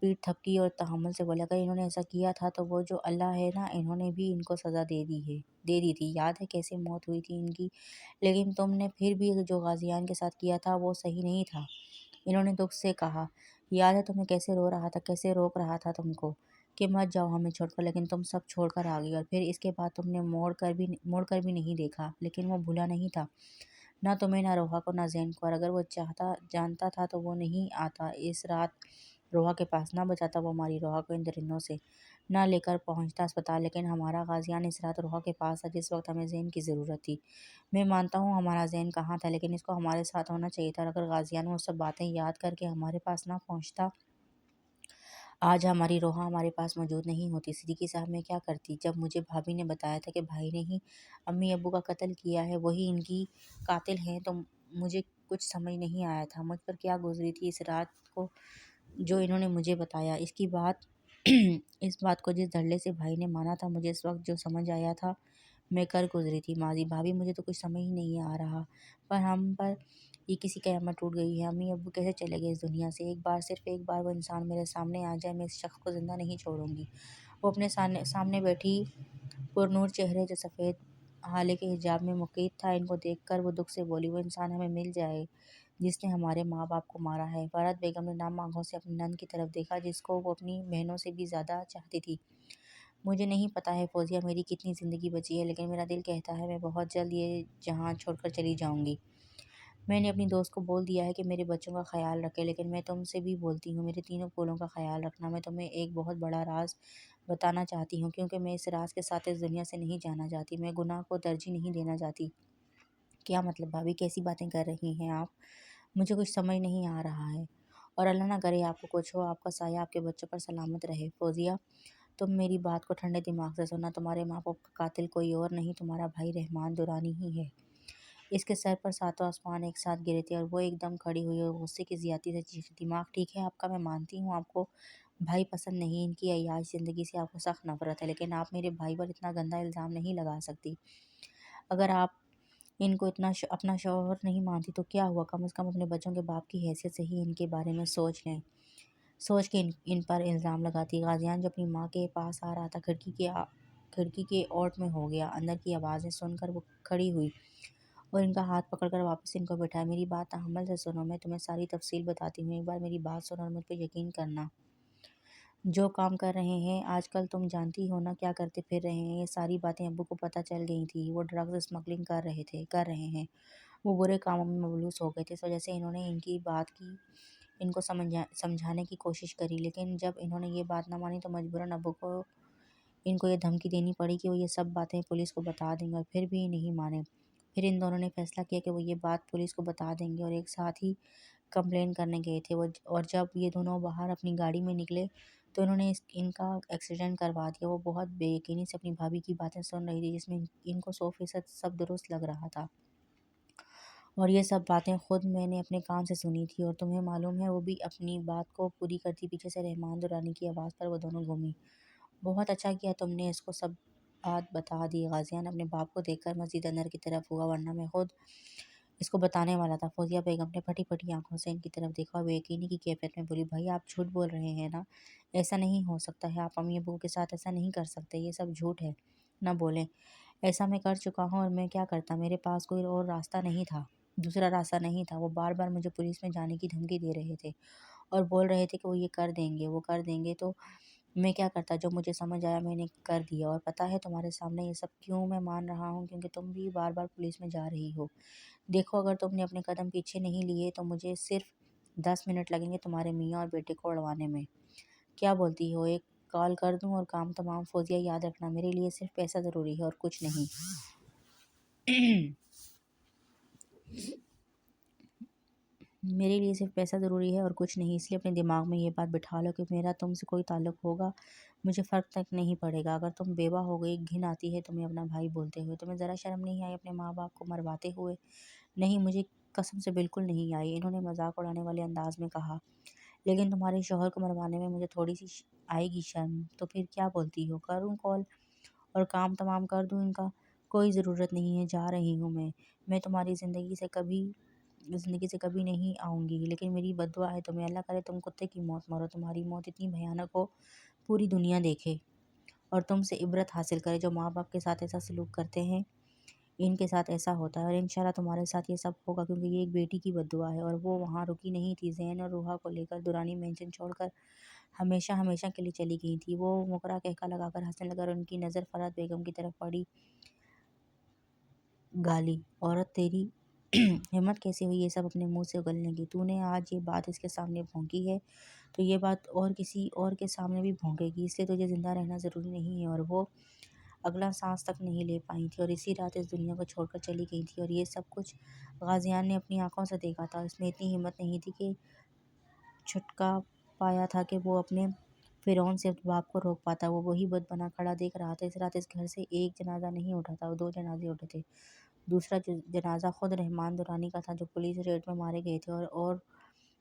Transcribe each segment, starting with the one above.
پیٹھ تھپکی اور تحمل سے بولا، اگر انہوں نے ایسا کیا تھا تو وہ جو اللہ ہے نا، انہوں نے بھی ان کو سزا دے دی تھی۔ یاد ہے کیسے موت ہوئی تھی ان کی؟ لیکن تم نے پھر بھی جو غازیان کے ساتھ کیا تھا وہ صحیح نہیں تھا، انہوں نے دکھ سے کہا۔ یاد ہے تمہیں کیسے رو رہا تھا، کیسے روک رہا تھا تم کو کہ مت جاؤ ہمیں چھوڑ کر، لیکن تم سب چھوڑ کر آ گئی، اور پھر اس کے بعد تم نے موڑ کر بھی نہیں دیکھا۔ لیکن وہ بھولا نہیں تھا، نہ تمہیں، نہ روحا کو، نہ زین کو، اور اگر وہ جانتا تھا تو وہ نہیں آتا اس رات روحا کے پاس، نہ بچاتا وہ ہماری روحا کو ان درندوں سے، نہ لے کر پہنچتا اسپتال۔ لیکن ہمارا غازیان اس رات روحا کے پاس تھا جس وقت ہمیں زین کی ضرورت تھی۔ میں مانتا ہوں ہمارا زین کہاں تھا، لیکن اس کو ہمارے ساتھ ہونا چاہیے تھا، اور اگر غازیان وہ سب باتیں یاد کر کے ہمارے پاس نہ پہنچتا، آج ہماری روحا ہمارے پاس موجود نہیں ہوتی۔ صدیقی صاحب میں کیا کرتی جب مجھے بھابھی نے بتایا تھا کہ بھائی نے ہی امی ابو کا قتل کیا ہے، وہی ان کی قاتل ہیں، تو مجھے کچھ سمجھ نہیں آیا تھا مجھ پر کیا گزری تھی اس رات کو جو انہوں نے مجھے بتایا۔ اس بات کو جس دھڑلے سے بھائی نے مانا تھا، مجھے اس وقت جو سمجھ آیا تھا میں کر گزری تھی ماضی۔ بھابھی مجھے تو کچھ سمجھ ہی نہیں آ رہا، پر ہم پر یہ کسی قیامت ٹوٹ گئی ہے۔ امی ابو کیسے چلے گئے اس دنیا سے؟ صرف ایک بار وہ انسان میرے سامنے آ جائے، میں اس شخص کو زندہ نہیں چھوڑوں گی۔ وہ اپنے سامنے بیٹھی پر نور چہرے جو سفید حالے کے حجاب میں مقید تھا، ان کو دیکھ کر وہ دکھ سے بولی، وہ انسان ہمیں مل جائے جس نے ہمارے ماں باپ کو مارا ہے۔ فرحت بیگم نے نام آنکھوں سے اپنی نند کی طرف دیکھا جس کو وہ اپنی بہنوں سے بھی زیادہ چاہتی تھی۔ مجھے نہیں پتا ہے فوزیہ میری کتنی زندگی بچی ہے، لیکن میرا دل کہتا ہے میں بہت جلد یہ جہاں چھوڑ کر چلی جاؤں گی۔ میں نے اپنی دوست کو بول دیا ہے کہ میرے بچوں کا خیال رکھے، لیکن میں تم سے بھی بولتی ہوں میرے تینوں پھولوں کا خیال رکھنا۔ میں تمہیں ایک بہت بڑا راز بتانا چاہتی ہوں، کیونکہ میں اس راز کے ساتھ اس دنیا سے نہیں جانا چاہتی۔ میں گناہ کو ترجیح نہیں دینا چاہتی۔ کیا مطلب بھابھی؟ کیسی باتیں کر رہی ہیں آپ؟ مجھے کچھ سمجھ نہیں آ رہا ہے، اور اللہ نہ کرے آپ کو کچھ ہو، آپ کا سایہ آپ کے بچوں پر سلامت رہے۔ فوزیہ تم میری بات کو ٹھنڈے دماغ سے سننا، تمہارے ماں باپ کا قاتل کوئی اور نہیں، تمہارا بھائی رحمان دورانی ہی ہے۔ اس کے سر پر ساتوں آسمان ایک ساتھ گرے تھے، اور وہ ایک دم کھڑی ہوئی اور غصے کی زیادتی سے چیخی، دماغ ٹھیک ہے آپ کا؟ میں مانتی ہوں آپ کو بھائی پسند نہیں، ان کی عیاش زندگی سے آپ کو سخت نفرت ہے، لیکن آپ میرے بھائی پر اتنا گندا الزام نہیں لگا سکتی۔ اگر آپ ان کو اتنا اپنا شوہر نہیں مانتی تو کیا ہوا، کم از کم اپنے بچوں کے باپ کی حیثیت سے ہی ان کے بارے میں سوچ کے ان پر الزام لگاتی۔ غازیان جو اپنی ماں کے پاس آ رہا تھا کھڑکی کے اوٹ میں ہو گیا، اندر کی آوازیں سن کر وہ کھڑی ہوئی اور ان کا ہاتھ پکڑ کر واپس ان کو بٹھایا۔ میری بات تحمل سے سنو، میں تمہیں ساری تفصیل بتاتی ہوں، ایک بار میری بات سنو اور مجھ پہ یقین کرنا۔ جو کام کر رہے ہیں آج کل تم جانتی ہو نا کیا کرتے پھر رہے ہیں، یہ ساری باتیں ابو کو پتہ چل گئی تھی، وہ ڈرگز اسمگلنگ کر رہے ہیں، وہ برے کاموں میں ملوث ہو گئے تھے۔ اس وجہ سے انہوں نے ان کی بات کی، ان کو سمجھانے کی کوشش کری، لیکن جب انہوں نے یہ بات نہ مانی تو مجبوراً ابو کو ان کو یہ دھمکی دینی پڑی کہ وہ یہ سب باتیں پولیس کو بتا دیں گے، اور پھر بھی نہیں مانے۔ پھر ان دونوں نے فیصلہ کیا کہ وہ یہ بات پولیس کو بتا دیں گے، اور ایک ساتھ ہی کمپلین کرنے گئے تھے اور جب یہ دونوں باہر اپنی گاڑی میں نکلے تو انہوں نے ان کا ایکسیڈنٹ کروا دیا۔ وہ بہت بے یقینی سے اپنی بھابھی کی باتیں سن رہی تھی، جس میں ان کو 100% سب درست لگ رہا تھا، اور یہ سب باتیں خود میں نے اپنے کان سے سنی تھی، اور تمہیں معلوم ہے وہ بھی اپنی بات کو پوری کرتی پیچھے سے رحمان دورانی کی آواز پر وہ دونوں گھومی۔ بہت اچھا کیا تم نے اس کو سب بات بتا دی۔ غازیان اپنے باپ کو دیکھ کر مزید اندر کی طرف ہوا، ورنہ میں خود اس کو بتانے والا تھا۔ فوزیہ بیگم نے پھٹی پھٹی آنکھوں سے ان کی طرف دیکھا اور بے یقینی کی کیفیت میں بولی، بھائی آپ جھوٹ بول رہے ہیں نا، ایسا نہیں ہو سکتا ہے، آپ امی ابو کے ساتھ ایسا نہیں کر سکتے، یہ سب جھوٹ ہے، نہ بولیں۔ ایسا میں کر چکا ہوں، اور میں کیا کرتا، میرے پاس کوئی اور راستہ نہیں تھا، دوسرا راستہ نہیں تھا۔ وہ بار بار مجھے پولیس میں جانے کی دھمکی دے رہے تھے اور بول رہے تھے کہ وہ یہ کر دیں گے، وہ کر دیں گے، تو میں کیا کرتا، جو مجھے سمجھ آیا میں نے کر دیا۔ اور پتہ ہے تمہارے سامنے یہ سب کیوں میں مان رہا ہوں، کیونکہ تم بھی بار بار پولیس میں جا رہی ہو۔ دیکھو اگر تم نے اپنے قدم پیچھے نہیں لیے تو مجھے صرف 10 منٹ لگیں گے تمہارے میاں اور بیٹے کو اڑوانے میں۔ کیا بولتی ہو، ایک کال کر دوں اور کام تمام؟ فوزیہ یاد رکھنا میرے لیے صرف پیسہ ضروری ہے اور کچھ نہیں۔ میرے لیے صرف پیسہ ضروری ہے اور کچھ نہیں، اس لیے اپنے دماغ میں یہ بات بٹھا لو کہ میرا تم سے کوئی تعلق ہوگا مجھے فرق تک نہیں پڑے گا۔ اگر تم بیوہ ہو گئی، گھن آتی ہے تمہیں اپنا بھائی بولتے ہوئے، تمہیں ذرا شرم نہیں آئی اپنے ماں باپ کو مرواتے ہوئے؟ نہیں، مجھے قسم سے بالکل نہیں آئی، انہوں نے مذاق اڑانے والے انداز میں کہا۔ لیکن تمہارے شوہر کو مروانے میں مجھے تھوڑی سی آئے گی شرم، تو پھر کیا بولتی ہو، کروں کال اور کام تمام کر دوں ان کا؟ کوئی ضرورت نہیں ہے، جا رہی ہوں میں تمہاری زندگی سے کبھی زندگی سے کبھی نہیں آؤں گی، لیکن میری بد دعا ہے تمہیں، اللہ کرے تم کتے کی موت مرو، تمہاری موت اتنی بھیانک ہو پوری دنیا دیکھے اور تم سے عبرت حاصل کرے۔ جو ماں باپ کے ساتھ ایسا سلوک کرتے ہیں ان کے ساتھ ایسا ہوتا ہے، اور انشاءاللہ تمہارے ساتھ یہ سب ہوگا، کیونکہ یہ ایک بیٹی کی بد دعا ہے۔ اور وہ وہاں رکی نہیں تھی، زین اور روحا کو لے کر دورانی مینشن چھوڑ کر ہمیشہ ہمیشہ کے لیے چلی گئی تھی۔ وہ مکرا کہکا لگا کر ہنسنے لگا اور ان کی نظر فرحت بیگم کی طرف پڑی۔ گالی، عورت تیری ہمت کیسے ہوئی یہ سب اپنے منہ سے اگلنے کی؟ تو نے آج یہ بات اس کے سامنے بھونکی ہے تو یہ بات اور کسی اور کے سامنے بھی بھونکے گی، اس لیے تجھے زندہ رہنا ضروری نہیں ہے۔ اور وہ اگلا سانس تک نہیں لے پائی تھی اور اسی رات اس دنیا کو چھوڑ کر چلی گئی تھی، اور یہ سب کچھ غازیان نے اپنی آنکھوں سے دیکھا تھا۔ اس میں اتنی ہمت نہیں تھی کہ چھٹکا پایا تھا کہ وہ اپنے فرعون سے باپ کو روک پاتا۔ وہ وہی بت بنا کھڑا دیکھ رہا تھا۔ اس رات اس گھر سے ایک جنازہ نہیں اٹھا تھا، 2 جنازے اٹھے تھے۔ دوسرا جنازہ خود رحمان دورانی کا تھا جو پولیس ریڈ میں مارے گئے تھے، اور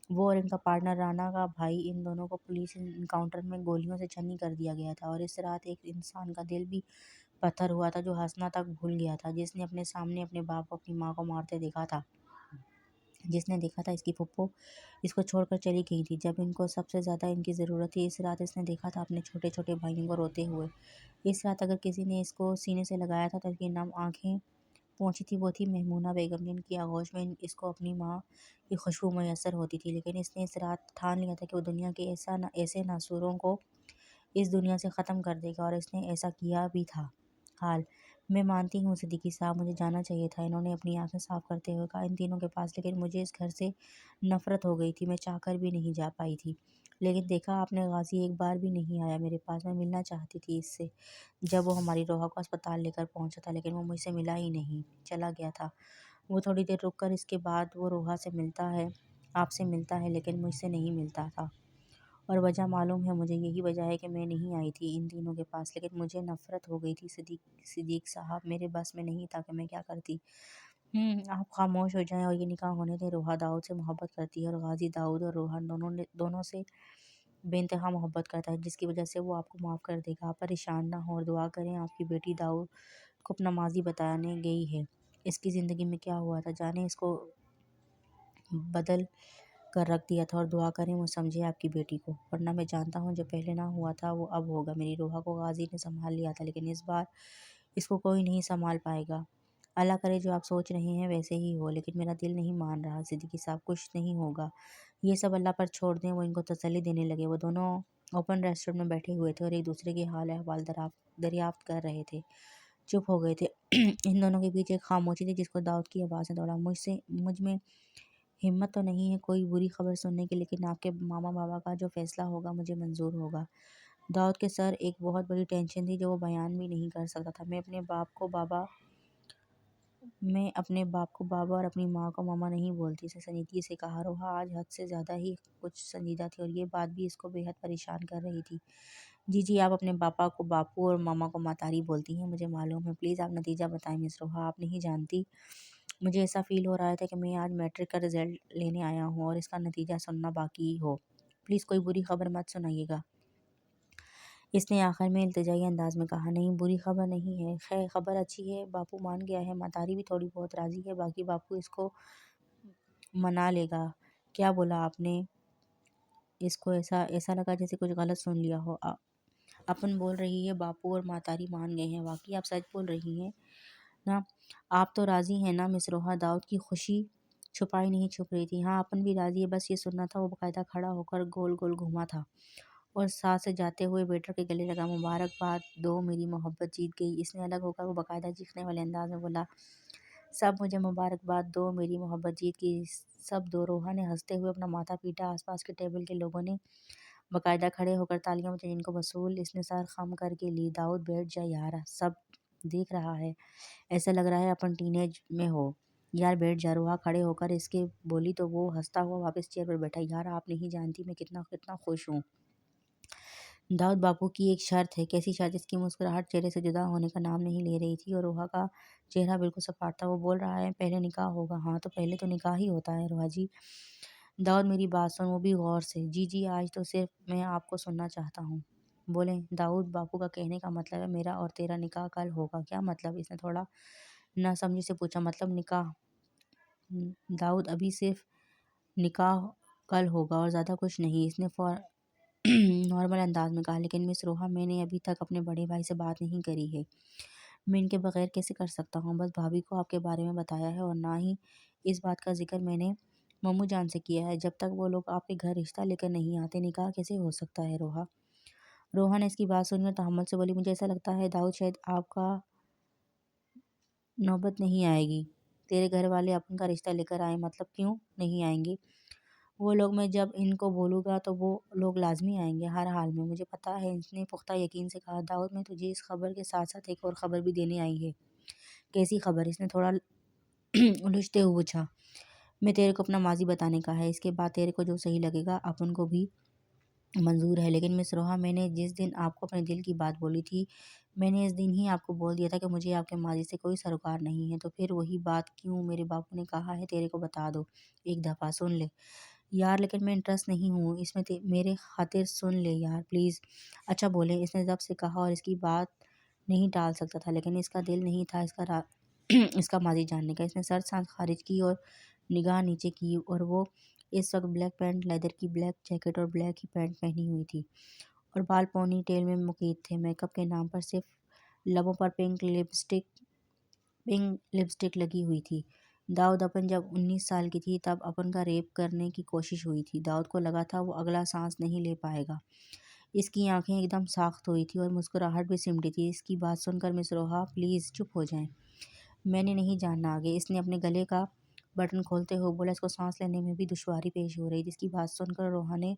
وہ اور ان کا پارٹنر رانا کا بھائی، ان دونوں کو پولیس انکاؤنٹر میں گولیوں سے چھنی کر دیا گیا تھا۔ اور اس رات ایک انسان کا دل بھی پتھر ہوا تھا جو ہنسنا تک بھول گیا تھا، جس نے اپنے سامنے اپنے باپ کو اپنی ماں کو مارتے دیکھا تھا، جس نے دیکھا تھا اس کی پھپھو اس کو چھوڑ کر چلی گئی تھی جب ان کو سب سے زیادہ ان کی ضرورت تھی۔ اس رات اس نے دیکھا تھا اپنے چھوٹے چھوٹے بھائیوں کو روتے ہوئے۔ اس رات اگر کسی نے اس کو سینے سے لگایا تھا تو اس کی نم آنکھیں پہنچی تھی، وہ تھی میمونہ بیگم، جن کی آغوش میں اس کو اپنی ماں کی خوشبو میسر ہوتی تھی۔ لیکن اس نے اس رات ٹھان لیا تھا کہ وہ دنیا کے ایسے ناسوروں کو اس دنیا سے ختم کر دے گا، اور اس نے ایسا کیا بھی تھا۔ حال میں مانتی ہوں صدیقی صاحب، مجھے جانا چاہیے تھا، انہوں نے اپنی آنکھیں صاف کرتے ہوئے کہا، ان تینوں کے پاس، لیکن مجھے اس گھر سے نفرت ہو گئی تھی، میں چاہ کر بھی نہیں جا پائی تھی۔ لیکن دیکھا آپ نے، غازی ایک بار بھی نہیں آیا میرے پاس، میں ملنا چاہتی تھی اس سے جب وہ ہماری روحا کو اسپتال لے کر پہنچا تھا، لیکن وہ مجھ سے ملا ہی نہیں، چلا گیا تھا۔ وہ تھوڑی دیر رک کر اس کے بعد وہ روحا سے ملتا ہے، آپ سے ملتا ہے، لیکن مجھ سے نہیں ملتا تھا، اور وجہ معلوم ہے مجھے، یہی وجہ ہے کہ میں نہیں آئی تھی ان تینوں کے پاس، لیکن مجھے نفرت ہو گئی تھی صدیق صاحب، میرے بس میں نہیں تھا کہ میں کیا کرتی۔ آپ خاموش ہو جائیں اور یہ نکاح ہونے دیں۔ روحا داؤد سے محبت کرتی ہے، اور غازی داؤد اور روحا دونوں سے بے انتہا محبت کرتا ہے، جس کی وجہ سے وہ آپ کو معاف کر دے گا۔ آپ پریشان نہ ہوں اور دعا کریں، آپ کی بیٹی داؤد کو اپنا ماضی بتانے گئی ہے، اس کی زندگی میں کیا ہوا تھا، جانے اس کو بدل کر رکھ دیا تھا، اور دعا کریں وہ سمجھے آپ کی بیٹی کو، ورنہ میں جانتا ہوں جو پہلے نہ ہوا تھا وہ اب ہوگا۔ میری روحا کو غازی نے سنبھال لیا تھا، لیکن اس بار اس کو کوئی نہیں سنبھال پائے گا۔ اللہ کرے جو آپ سوچ رہے ہیں ویسے ہی ہو، لیکن میرا دل نہیں مان رہا صدیقی صاحب، کچھ نہیں ہوگا، یہ سب اللہ پر چھوڑ دیں۔ وہ ان کو تسلی دینے لگے۔ وہ دونوں اوپن ریسٹورنٹ میں بیٹھے ہوئے تھے اور ایک دوسرے کی حال احوال دریافت کر رہے تھے، چپ ہو گئے تھے۔ ان دونوں کے بیچ ایک خاموشی تھی جس کو داؤد کی آواز نے توڑا، مجھ میں ہمت تو نہیں ہے کوئی بری خبر سننے کی، لیکن آپ کے ماما بابا کا جو فیصلہ ہوگا مجھے منظور ہوگا۔ داؤد کے سر ایک بہت بڑی ٹینشن تھی جو وہ بیان بھی نہیں کر سکتا تھا۔ میں اپنے باپ کو بابا اور اپنی ماں کو ماما نہیں بولتی، اس نے سنجیدگی سے کہا۔ روحا آج حد سے زیادہ ہی کچھ سنجیدہ تھی، اور یہ بات بھی اس کو بے حد پریشان کر رہی تھی۔ جی آپ اپنے پاپا کو باپو اور ماما کو ماتاری بولتی ہیں، مجھے معلوم ہے، پلیز آپ نتیجہ بتائیں مس روحا، آپ نہیں جانتی، مجھے ایسا فیل ہو رہا تھا کہ میں آج میٹرک کا رزلٹ لینے آیا ہوں اور اس کا نتیجہ سننا باقی ہو، پلیز کوئی بری خبر مت سنائیے گا، اس نے آخر میں التجائی انداز میں کہا۔ نہیں، بری خبر نہیں ہے، خیر خبر اچھی ہے، باپو مان گیا ہے، ماتاری بھی تھوڑی بہت راضی ہے، باقی باپو اس کو منا لے گا۔ کیا بولا آپ نے؟ اس کو ایسا لگا جیسے کچھ غلط سن لیا ہو۔ اپن بول رہی ہے باپو اور ماتاری مان گئے ہیں، واقعی آپ سچ بول رہی ہیں نا؟ آپ تو راضی ہیں نا مس روحا؟ داؤد کی خوشی چھپائی نہیں چھپ رہی تھی۔ ہاں اپن بھی راضی ہے، بس یہ سننا تھا۔ وہ باقاعدہ کھڑا ہو کر گول گول گھوما تھا اور ساتھ سے جاتے ہوئے ویٹر کے گلے لگا، مبارکباد دو، میری محبت جیت گئی۔ اس نے الگ ہو کر وہ باقاعدہ چیخنے والے انداز میں بولا، سب مجھے مبارکباد دو، میری محبت جیت گئی، سب دو۔ روحا نے ہنستے ہوئے اپنا ماتھا پیٹا، آس پاس کے ٹیبل کے لوگوں نے باقاعدہ کھڑے ہو کر تالیاں بجائیں، جن کو وصول اس نے سر خم کر کے لی۔ داؤد بیٹھ جا یار، سب دیکھ رہا ہے، ایسا لگ رہا ہے اپن ٹین ایج میں ہو، یار بیٹھ جا۔ روحا کھڑے ہو کر اس کے بولی تو وہ ہنستا ہوا واپس چیئر پر بیٹھا۔ یار آپ نہیں جانتی میں کتنا خوش ہوں۔ داؤد باپو کی ایک شرط ہے۔ کیسی شرط؟ اس کی مسکراہٹ چہرے سے جدا ہونے کا نام نہیں لے رہی تھی، اور روحا کا چہرہ بالکل سپاٹ تھا۔ وہ بول رہا ہے پہلے نکاح ہوگا؟ ہاں تو پہلے تو نکاح ہی ہوتا ہے روحا جی۔ داؤد میری بات سن، وہ بھی غور سے۔ جی آج تو صرف میں آپ کو سننا چاہتا ہوں، بولیں۔ داؤد باپو کا کہنے کا مطلب ہے میرا اور تیرا نکاح کل ہوگا۔ کیا مطلب؟ اس نے تھوڑا ناسمجھی سے پوچھا۔ مطلب نکاح داؤد ابھی صرف نکاح کل ہوگا اور زیادہ کچھ نہیں، اس نے نارمل انداز میں کہا۔ لیکن مس روحا، میں نے ابھی تک اپنے بڑے بھائی سے بات نہیں کری ہے، میں ان کے بغیر کیسے کر سکتا ہوں؟ بس بھابھی کو آپ کے بارے میں بتایا ہے اور نہ ہی اس بات کا ذکر میں نے ممو جان سے کیا ہے۔ جب تک وہ لوگ آپ کے گھر رشتہ لے کر نہیں آتے نکاح کیسے ہو سکتا ہے روحا؟ روحا نے اس کی بات سن کر تحمل سے بولی، مجھے ایسا لگتا ہے داؤد شاید آپ کا نوبت نہیں آئے گی، تیرے گھر والے اپن کا رشتہ لے کر آئے، مطلب کیوں نہیں آئیں گے؟ وہ لوگ میں جب ان کو بولوں گا تو وہ لوگ لازمی آئیں گے ہر حال میں، مجھے پتہ ہے، اس نے پختہ یقین سے کہا۔ داؤد، میں تجھے اس خبر کے ساتھ ساتھ ایک اور خبر بھی دینے آئی ہے۔ کیسی خبر؟ اس نے تھوڑا الجھتے ہوئے پوچھا۔ میں تیرے کو اپنا ماضی بتانے کا ہے، اس کے بعد تیرے کو جو صحیح لگے گا اپن کو بھی منظور ہے۔ لیکن مس روحا، میں نے جس دن آپ کو اپنے دل کی بات بولی تھی، میں نے اس دن ہی آپ کو بول دیا تھا کہ مجھے آپ کے ماضی سے کوئی سروکار نہیں ہے، تو پھر وہی بات کیوں؟ میرے باپو نے کہا ہے تیرے کو بتا دو، ایک دفعہ سن لے یار۔ لیکن میں انٹرسٹ نہیں ہوں اس میں، میرے خاطر سن لے یار پلیز۔ اچھا بولیں، اس نے ضبط سے کہا اور اس کی بات نہیں ٹال سکتا تھا، لیکن اس کا دل نہیں تھا اس کا ماضی جاننے کا۔ اس نے سر سانس خارج کی اور نگاہ نیچے کی، اور وہ اس وقت بلیک پینٹ، لیدر کی بلیک جیکٹ اور بلیک ہی پینٹ پہنی ہوئی تھی، اور بال پونی ٹیل میں مقید تھے۔ میک اپ کے نام پر صرف لبوں پر پنک لپسٹک لگی ہوئی تھی۔ داؤد، اپن جب 19 سال کی تھی تب اپن کا ریپ کرنے کی کوشش ہوئی تھی۔ داؤد کو لگا تھا وہ اگلا سانس نہیں لے پائے گا۔ اس کی آنکھیں ایک دم ساخت ہوئی تھی اور مسکراہٹ بھی سمٹی تھی۔ اس کی بات سن کر مس روحا پلیز چپ ہو جائیں، میں نے نہیں جاننا آگے۔ اس نے اپنے گلے کا بٹن کھولتے ہوئے بولا۔ اس کو سانس لینے میں بھی دشواری پیش ہو رہی تھی۔ اس کی بات سن کر روحا نے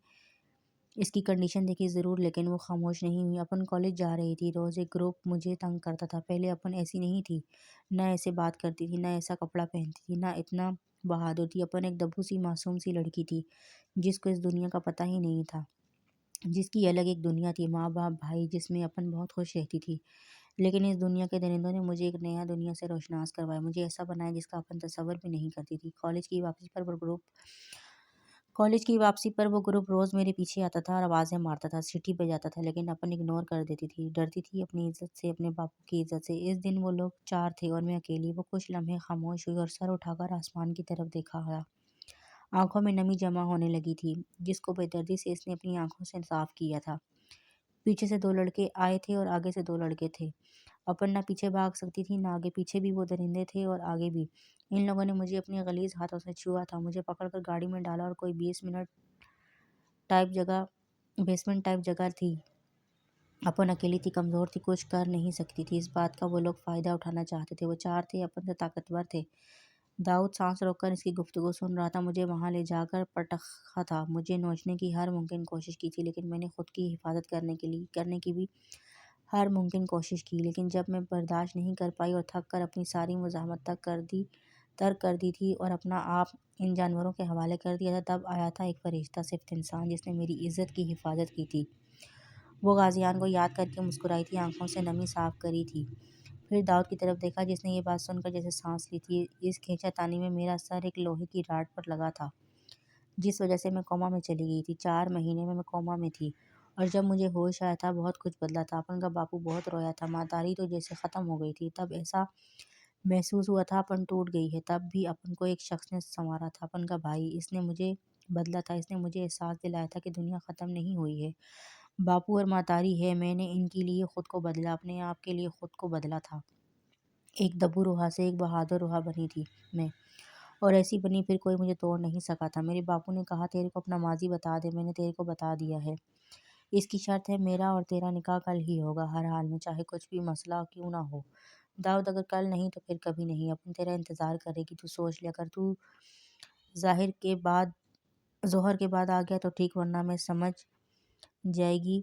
اس کی کنڈیشن دیکھی ضرور، لیکن وہ خاموش نہیں ہوئی۔ اپن کالج جا رہی تھی، روز ایک گروپ مجھے تنگ کرتا تھا۔ پہلے اپن ایسی نہیں تھی، نہ ایسے بات کرتی تھی، نہ ایسا کپڑا پہنتی تھی، نہ اتنا بہادر تھی۔ اپن ایک دبو سی معصوم سی لڑکی تھی جس کو اس دنیا کا پتہ ہی نہیں تھا، جس کی الگ ایک دنیا تھی، ماں باپ بھائی، جس میں اپن بہت خوش رہتی تھی۔ لیکن اس دنیا کے درندوں نے مجھے ایک نیا دنیا سے روشناس کروایا، مجھے ایسا بنایا جس کا اپن تصور بھی نہیں کرتی تھی۔ کالج کی واپسی پر وہ گروپ روز میرے پیچھے آتا تھا اور آوازیں مارتا تھا، سٹی بجاتا تھا، لیکن اپن اگنور کر دیتی تھی، ڈرتی تھی اپنی عزت سے، اپنے باپو کی عزت سے۔ اس دن وہ لوگ 4 تھے اور میں اکیلی۔ وہ کچھ لمحے خاموش ہوئی اور سر اٹھا کر آسمان کی طرف دیکھا گیا۔ آنکھوں میں نمی جمع ہونے لگی تھی، جس کو بے دردی سے اس نے اپنی آنکھوں سے صاف کیا تھا۔ پیچھے سے 2 لڑکے آئے تھے اور آگے سے 2 لڑکے تھے۔ اپن نہ پیچھے بھاگ سکتی تھی، نہ آگے۔ پیچھے بھی وہ درندے تھے اور آگے بھی۔ ان لوگوں نے مجھے اپنے غلیظ ہاتھوں سے چھوا تھا، مجھے پکڑ کر گاڑی میں ڈالا اور کوئی بیسمنٹ ٹائپ جگہ تھی۔ اپن اکیلی تھی، کمزور تھی، کچھ کر نہیں سکتی تھی۔ اس بات کا وہ لوگ فائدہ اٹھانا چاہتے تھے۔ وہ 4 تھے، اپن سے طاقتور تھے۔ داؤد سانس روک کر اس کی گفتگو سن رہا تھا۔ مجھے وہاں لے جا کر پٹخا تھا، مجھے نوچنے کی ہر ممکن کوشش کی تھی، لیکن میں نے خود کی حفاظت کرنے کی بھی ہر ممکن کوشش کی، لیکن جب میں برداشت نہیں کر پائی اور تھک کر اپنی ساری مزاحمت ترک کر دی تھی اور اپنا آپ ان جانوروں کے حوالے کر دیا تھا، تب آیا تھا ایک فرشتہ، صفت انسان، جس نے میری عزت کی حفاظت کی تھی۔ وہ غازیان کو یاد کر کے مسکرائی تھی، آنکھوں سے نمی صاف کری تھی۔ پھر داؤد کی طرف دیکھا، جس نے یہ بات سن کر جیسے سانس لی تھی۔ اس کھینچا تانی میں میرا سر ایک لوہے کی راڈ پر لگا تھا، جس وجہ سے میں کوما میں چلی گئی تھی۔ 4 مہینے میں کوما میں تھی، اور جب مجھے ہوش آیا تھا بہت کچھ بدلا تھا۔ اپن کا باپو بہت رویا تھا، ماداری تو جیسے ختم ہو گئی تھی۔ تب ایسا محسوس ہوا تھا اپن ٹوٹ گئی ہے۔ تب بھی اپن کو ایک شخص نے سنوارا تھا، اپن کا بھائی۔ اس نے مجھے بدلا تھا، اس نے مجھے احساس دلایا تھا کہ دنیا ختم نہیں ہوئی ہے، باپو اور ماتاری ہے۔ میں نے ان کے لیے خود کو بدلا، اپنے آپ کے لیے خود کو بدلا تھا۔ ایک دبو روحا سے ایک بہادر روحا بنی تھی میں، اور ایسی بنی پھر کوئی مجھے توڑ نہیں سکا تھا۔ میرے باپو نے کہا تیرے کو اپنا ماضی بتا دے، میں نے تیرے کو بتا دیا ہے۔ اس کی شرط ہے میرا اور تیرا نکاح کل ہی ہوگا، ہر حال میں، چاہے کچھ بھی مسئلہ کیوں نہ ہو۔ داؤد، اگر کل نہیں تو پھر کبھی نہیں، اپن تیرا انتظار کرے گی، تو سوچ لیا کر۔ تو ظہر کے بعد آ گیا تو ٹھیک، ورنہ میں سمجھ جائے گی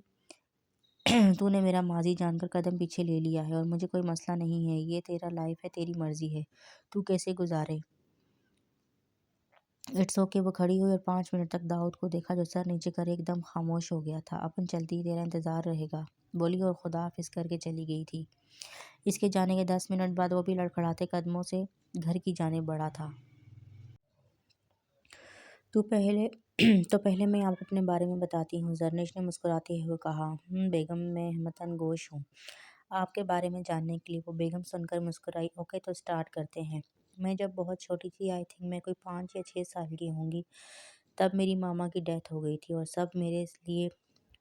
تو نے میرا ماضی جان کر قدم پیچھے لے لیا ہے، اور مجھے کوئی مسئلہ نہیں ہے۔ یہ تیرا لائف ہے، تیری مرضی ہے، تو کیسے گزارے۔ It's okay. وہ کھڑی ہوئی اور 5 منٹ تک داؤد کو دیکھا، جو سر نیچے کر ایک دم خاموش ہو گیا تھا۔ اپن چلتی، تیرا انتظار رہے گا، بولی اور خدا حافظ کر کے چلی گئی تھی۔ اس کے جانے کے 10 منٹ بعد وہ بھی لڑکھڑاتے قدموں سے گھر کی جانب بڑھا تھا۔ تو پہلے میں آپ کو اپنے بارے میں بتاتی ہوں، زرنش نے مسکراتے ہوئے کہا۔ بیگم، میں ہمتاً گوش ہوں آپ کے بارے میں جاننے کے لیے۔ وہ بیگم سن کر مسکرائی۔ اوکے، تو سٹارٹ کرتے ہیں۔ میں جب بہت چھوٹی تھی، آئی تھنک میں کوئی 5 یا 6 سال کی ہوں گی، تب میری ماما کی ڈیتھ ہو گئی تھی اور سب میرے لیے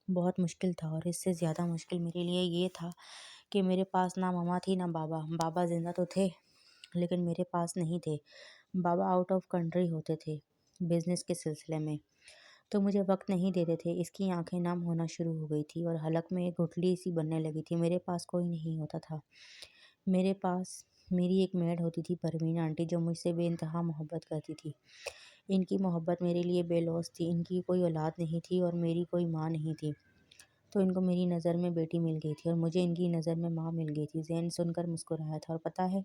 بہت مشکل تھا، اور اس سے زیادہ مشکل میرے لیے یہ تھا کہ میرے پاس نہ ماما تھی نہ بابا۔ بابا زندہ تو تھے لیکن میرے پاس نہیں تھے۔ بابا آؤٹ آف کنٹری ہوتے تھے بزنس کے سلسلے میں، تو مجھے وقت نہیں دیتے تھے۔ اس کی آنکھیں نم ہونا شروع ہو گئی تھی اور حلق میں ایک گٹھلی سی بننے لگی تھی۔ میرے پاس کوئی نہیں ہوتا تھا۔ میرے پاس میری ایک میڈ ہوتی تھی، پروین آنٹی، جو مجھ سے بے انتہا محبت کرتی تھی۔ ان کی محبت میرے لیے بے لوث تھی۔ ان کی کوئی اولاد نہیں تھی اور میری کوئی ماں نہیں تھی، تو ان کو میری نظر میں بیٹی مل گئی تھی اور مجھے ان کی نظر میں ماں مل گئی تھی۔ زین سن کر مسکرایا تھا، اور پتہ ہے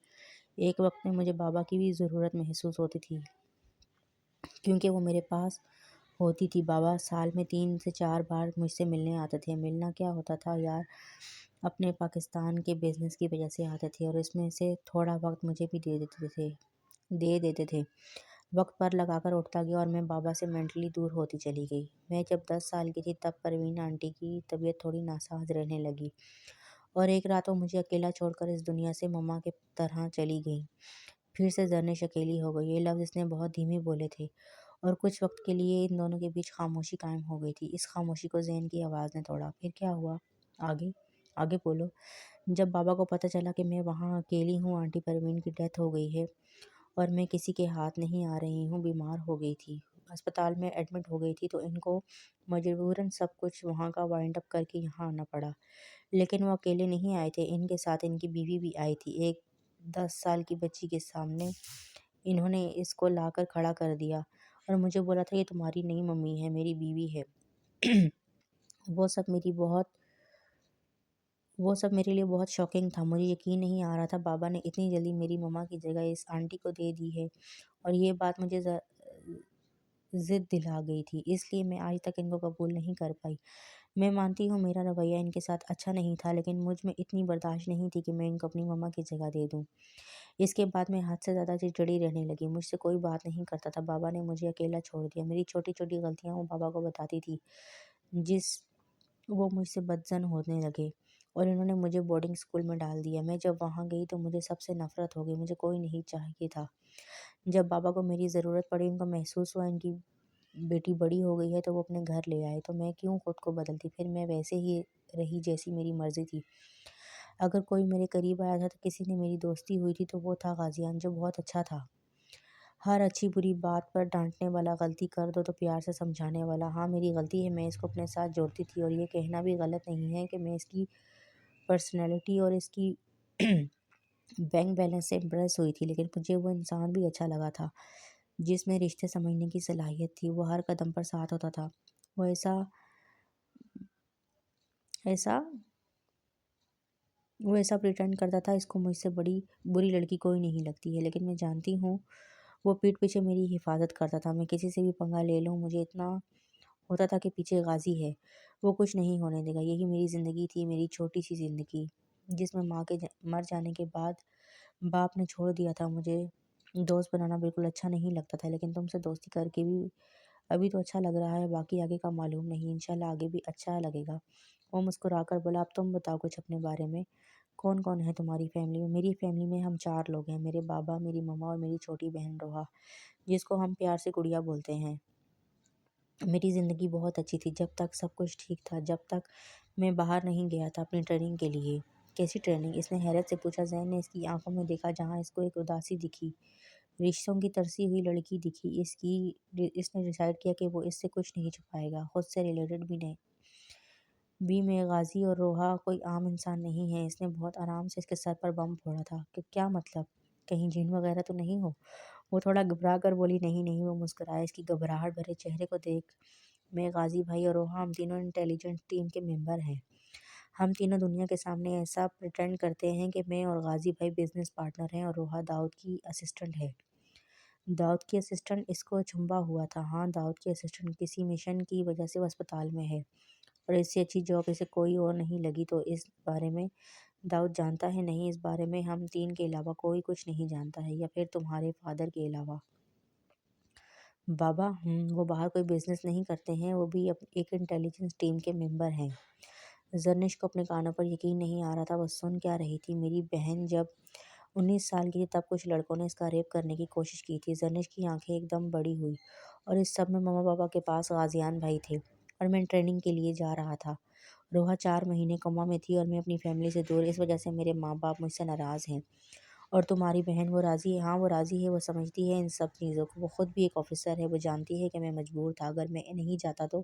ایک وقت میں مجھے بابا کی بھی ضرورت محسوس ہوتی تھی، کیونکہ وہ میرے پاس ہوتی تھی۔ بابا سال میں 3 سے 4 بار مجھ سے ملنے آتے تھے۔ ملنا کیا ہوتا تھا یار، اپنے پاکستان کے بزنس کی وجہ سے آتے تھے، اور اس میں سے تھوڑا وقت مجھے بھی دے دیتے تھے۔ وقت پر لگا کر اٹھتا گیا اور میں بابا سے مینٹلی دور ہوتی چلی گئی۔ میں جب 10 سال کی تھی تب پروین آنٹی کی طبیعت تھوڑی ناساز رہنے لگی، اور ایک رات وہ مجھے اکیلا چھوڑ کر اس دنیا سے مما کے طرح چلی گئی۔ پھر سے زرنش اکیلی ہو گئی۔ یہ لفظ اس نے بہت دھیمی بولے تھے، اور کچھ وقت کے لیے ان دونوں کے بیچ خاموشی قائم ہو گئی تھی۔ اس خاموشی کو زین کی آواز نے توڑا۔ پھر کیا ہوا؟ آگے آگے بولو۔ جب بابا کو پتہ چلا کہ میں وہاں اکیلی ہوں، آنٹی پروین کی ڈیتھ ہو گئی ہے اور میں کسی کے ہاتھ نہیں آ رہی ہوں، بیمار ہو گئی تھی، اسپتال میں ایڈمٹ ہو گئی تھی، تو ان کو مجبوراً سب کچھ وہاں کا وائنڈ اپ کر کے یہاں آنا پڑا۔ لیکن وہ اکیلے نہیں آئے تھے، ان کے ساتھ ان کی بیوی بھی آئی تھی۔ ایک 10 سال کی بچی کے سامنے انہوں نے اس کو لا کر کھڑا کر دیا اور مجھے بولا تھا یہ تمہاری نئی ممی ہے، میری بیوی ہے۔ وہ سب میرے لیے بہت شاکنگ تھا۔ مجھے یقین نہیں آ رہا تھا بابا نے اتنی جلدی میری مما کی جگہ اس آنٹی کو دے دی ہے، اور یہ بات مجھے ضد دلا گئی تھی، اس لیے میں آج تک ان کو قبول نہیں کر پائی۔ میں مانتی ہوں میرا رویہ ان کے ساتھ اچھا نہیں تھا، لیکن مجھ میں اتنی برداشت نہیں تھی کہ میں ان کو اپنی مما کی جگہ دے دوں۔ اس کے بعد میں حد سے زیادہ چڑچڑی رہنے لگی، مجھ سے کوئی بات نہیں کرتا تھا۔ بابا نے مجھے اکیلا چھوڑ دیا۔ میری چھوٹی چھوٹی غلطیاں وہ بابا کو بتاتی تھی، جس وہ مجھ سے بدظن ہونے لگے، اور انہوں نے مجھے بورڈنگ اسکول میں ڈال دیا۔ میں جب وہاں گئی تو مجھے سب سے نفرت ہو گئی، مجھے کوئی نہیں چاہیے تھا۔ جب بابا کو میری ضرورت پڑی، ان کو محسوس ہوا ان کی بیٹی بڑی ہو گئی ہے تو وہ اپنے گھر لے آئے، تو میں کیوں خود کو بدلتی؟ پھر میں ویسے ہی رہی جیسی میری مرضی تھی۔ اگر کوئی میرے قریب آیا تھا تو کسی نے میری دوستی ہوئی تھی تو وہ تھا غازیان، جو بہت اچھا تھا۔ ہر اچھی بری بات پر ڈانٹنے والا، غلطی کر دو تو پیار سے سمجھانے والا۔ ہاں میری غلطی ہے، میں اس کو اپنے ساتھ جوڑتی تھی، اور یہ کہنا بھی غلط نہیں ہے کہ میں اس کی پرسنالٹی اور اس کی بینک بیلنس سے امپریس ہوئی تھی، لیکن مجھے وہ انسان بھی اچھا لگا تھا جس میں رشتے سمجھنے کی صلاحیت تھی۔ وہ ہر قدم پر ساتھ ہوتا تھا۔ وہ ایسا وہ ایسا پریٹینڈ کرتا تھا اس کو مجھ سے بڑی بری لڑکی کوئی نہیں لگتی ہے، لیکن میں جانتی ہوں وہ پیٹھ پیچھے میری حفاظت کرتا تھا۔ میں کسی سے بھی پنگا لے لوں، مجھے اتنا ہوتا تھا کہ پیچھے غازی ہے، وہ کچھ نہیں ہونے دے گا۔ یہی میری زندگی تھی، میری چھوٹی سی زندگی، جس میں ماں کے مر جانے کے بعد باپ نے چھوڑ دیا تھا۔ مجھے دوست بنانا بالکل اچھا نہیں لگتا تھا، لیکن تم سے دوستی کر کے بھی ابھی تو اچھا لگ رہا ہے، باقی آگے کا معلوم نہیں، انشاءاللہ آگے بھی اچھا لگے گا۔ وہ مسکرا کر بولا، اب تم بتاؤ کچھ اپنے بارے میں، کون کون ہے تمہاری فیملی میں؟ میری فیملی میں ہم 4 لوگ ہیں، میرے بابا، میری مما اور میری چھوٹی بہن روحا، جس کو ہم پیار سے گڑیا بولتے ہیں۔ میری زندگی بہت اچھی تھی جب تک سب کچھ ٹھیک تھا، جب تک میں باہر نہیں گیا تھا اپنی ٹریننگ کے لیے۔ کیسی ٹریننگ؟ اس نے حیرت سے پوچھا۔ زین نے اس کی آنکھوں میں دیکھا جہاں اس کو ایک اداسی دکھی، رشتوں کی ترسی ہوئی لڑکی دکھی۔ اس نے ڈیسائیڈ کیا کہ وہ اس سے کچھ نہیں چھپائے گا، خود سے ریلیٹڈ بھی میں غازی اور روحا کوئی عام انسان نہیں ہے۔ اس نے بہت آرام سے اس کے سر پر بم پھوڑا تھا کہ کیا مطلب، کہیں جن وغیرہ تو نہیں ہو؟ وہ تھوڑا گھبرا کر بولی، نہیں نہیں۔ وہ مسکرایا۔ اس کی گھبراہٹ بھرے چہرے کو دیکھ، میں، غازی بھائی اور روحا، ہم تینوں انٹیلیجنٹ ٹیم کے ممبر ہیں۔ ہم تینوں دنیا کے سامنے ایسا پریٹینڈ کرتے ہیں کہ میں اور غازی بھائی بزنس پارٹنر ہیں، اور روحا داؤد کی اسسٹنٹ ہے۔ داؤد کی اسسٹنٹ؟ اس کو چنبا ہوا تھا۔ ہاں داؤد کی اسسٹنٹ، کسی مشن کی وجہ سے وہ اسپتال میں ہے، اور اس سے اچھی جاب اسے کوئی اور نہیں لگی۔ تو اس بارے میں داؤد جانتا ہے؟ نہیں، اس بارے میں ہم 3 کے علاوہ کوئی کچھ نہیں جانتا ہے، یا پھر تمہارے فادر کے علاوہ۔ بابا؟ وہ باہر کوئی بزنس نہیں کرتے ہیں، وہ بھی ایک انٹیلیجنس ٹیم کے ممبر ہیں۔ زرنش کو اپنے کانوں پر یقین نہیں آ رہا تھا، وہ سن کیا رہی تھی؟ میری بہن جب 19 سال کی تھی تب کچھ لڑکوں نے اس کا ریپ کرنے کی کوشش کی تھی۔ زرنش کی آنکھیں ایک دم بڑی ہوئی، اور اس سب میں ماما پاپا کے پاس غازیان بھائی تھے اور میں ٹریننگ کے لیے جا رہا تھا۔ روحا 4 مہینے کوما میں تھی اور میں اپنی فیملی سے دور، اس وجہ سے میرے ماں باپ مجھ سے ناراض ہیں۔ اور تمہاری بہن وہ راضی ہے؟ ہاں وہ راضی ہے، وہ سمجھتی ہے ان سب چیزوں کو، وہ خود بھی ایک آفیسر ہے، وہ جانتی ہے کہ میں مجبور تھا، اگر میں نہیں جاتا تو